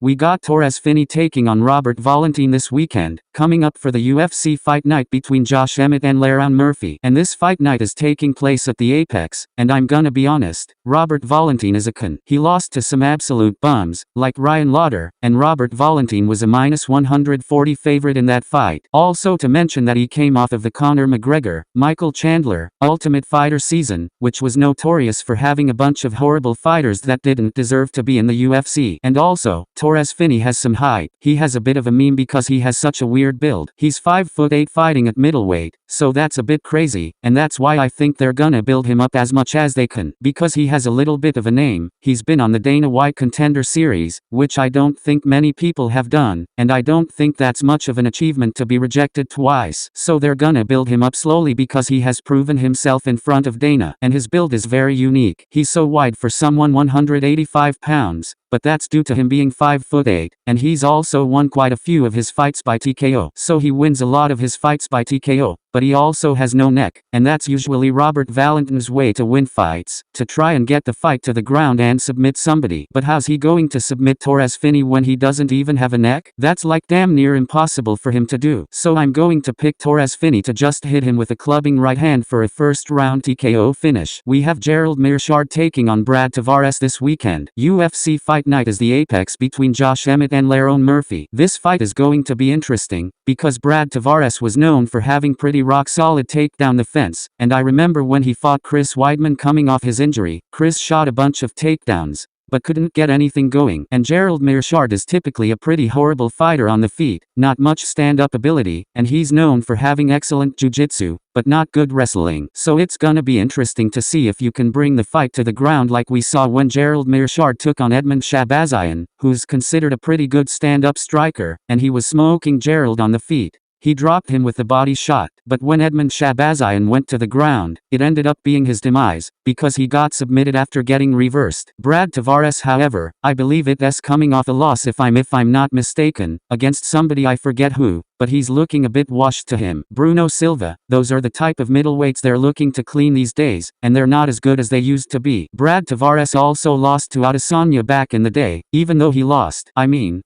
We got Torres Finney taking on Robert Valentin this weekend, coming up for the UFC fight night between Josh Emmett and Lerone Murphy. And this fight night is taking place at the Apex, and I'm gonna be honest, Robert Valentin is a con. He lost to some absolute bums, like Ryan Lauder, and Robert Valentin was a -140 favorite in that fight. Also to mention that he came off of the Conor McGregor, Michael Chandler, Ultimate Fighter season, which was notorious for having a bunch of horrible fighters that didn't deserve to be in the UFC. And also, Torres Finney has some hype. He has a bit of a meme because he has such a weird build. He's 5'8" fighting at middleweight, so that's a bit crazy, and that's why I think they're gonna build him up as much as they can. Because he has a little bit of a name, he's been on the Dana White Contender Series, which I don't think many people have done, and I don't think that's much of an achievement to be rejected twice. So they're gonna build him up slowly because he has proven himself in front of Dana, and his build is very unique. He's so wide for someone 185 pounds, but that's due to him being 5'8", and he's also won quite a few of his fights by TKO. So he wins a lot of his fights by TKO, but he also has no neck, and that's usually Robert Valentin's way to win fights, to try and get the fight to the ground and submit somebody. But how's he going to submit Torres Finney when he doesn't even have a neck? That's like damn near impossible for him to do. So I'm going to pick Torres Finney to just hit him with a clubbing right hand for a first round TKO finish. We have Gerald Meerschaert taking on Brad Tavares this weekend. UFC fight night is the Apex between Josh Emmett and Lerone Murphy. This fight is going to be interesting, because Brad Tavares was known for having pretty rock-solid takedown defense, and I remember when he fought Chris Weidman coming off his injury, Chris shot a bunch of takedowns, but couldn't get anything going. And Gerald Meerschaert is typically a pretty horrible fighter on the feet, not much stand-up ability, and he's known for having excellent jiu-jitsu, but not good wrestling. So it's gonna be interesting to see if you can bring the fight to the ground like we saw when Gerald Meerschaert took on Emmett Shabazian, who's considered a pretty good stand-up striker, and he was smoking Gerald on the feet. He dropped him with a body shot, but when Emmett Shabazian went to the ground, it ended up being his demise, because he got submitted after getting reversed. Brad Tavares, however, I believe it's coming off a loss if I'm not mistaken, against somebody I forget who, but he's looking a bit washed to him. Bruno Silva, those are the type of middleweights they're looking to clean these days, and they're not as good as they used to be. Brad Tavares also lost to Adesanya back in the day, even though he lost.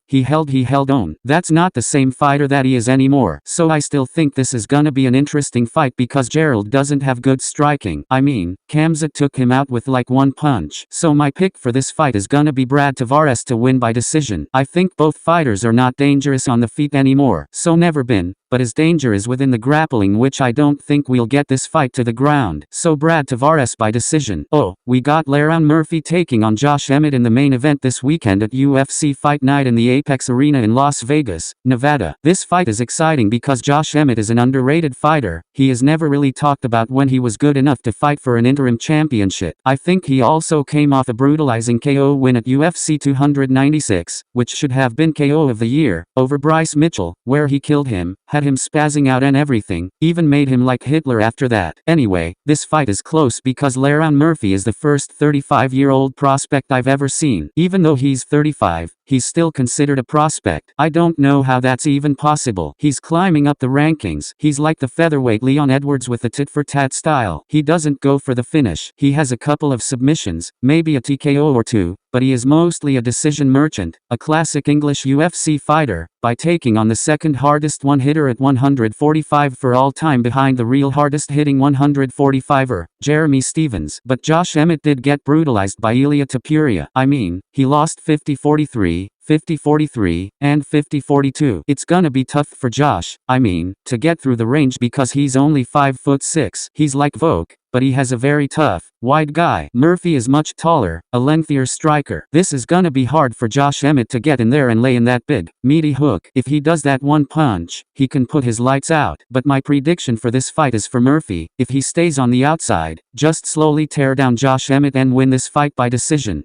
He held on. That's not the same fighter that he is anymore. So I still think this is gonna be an interesting fight because Gerald doesn't have good striking. Khamzat took him out with like one punch. So my pick for this fight is gonna be Brad Tavares to win by decision. I think both fighters are not dangerous on the feet anymore. So never been, but his danger is within the grappling, which I don't think we'll get this fight to the ground. So Brad Tavares by decision. Oh, we got Lerone Murphy taking on Josh Emmett in the main event this weekend at UFC Fight Night in the Apex Arena in Las Vegas, Nevada. This fight is exciting because Josh Emmett is an underrated fighter. He is never really talked about when he was good enough to fight for an interim championship. I think he also came off a brutalizing KO win at UFC 296, which should have been KO of the year, over Bryce Mitchell, where he killed him, had him spazzing out and everything, even made him like Hitler after that. Anyway, this fight is close because Lerone Murphy is the first 35-year-old prospect I've ever seen. Even though he's 35, he's still considered a prospect. I don't know how that's even possible. He's climbing up the rankings. He's like the featherweight Leon Edwards with the tit-for-tat style. He doesn't go for the finish. He has a couple of submissions, maybe a TKO or two, but he is mostly a decision merchant, a classic English UFC fighter, by taking on the second hardest one-hitter at 145 for all time behind the real hardest hitting 145er, Jeremy Stephens. But Josh Emmett did get brutalized by Ilia Topuria. He lost 50-43, 50-43, and 50-42. It's gonna be tough for Josh, to get through the range because he's only 5'6". He's like Volk, but he has a very tough, wide guy. Murphy is much taller, a lengthier striker. This is gonna be hard for Josh Emmett to get in there and lay in that big, meaty hook. If he does that one punch, he can put his lights out. But my prediction for this fight is for Murphy. If he stays on the outside, just slowly tear down Josh Emmett and win this fight by decision.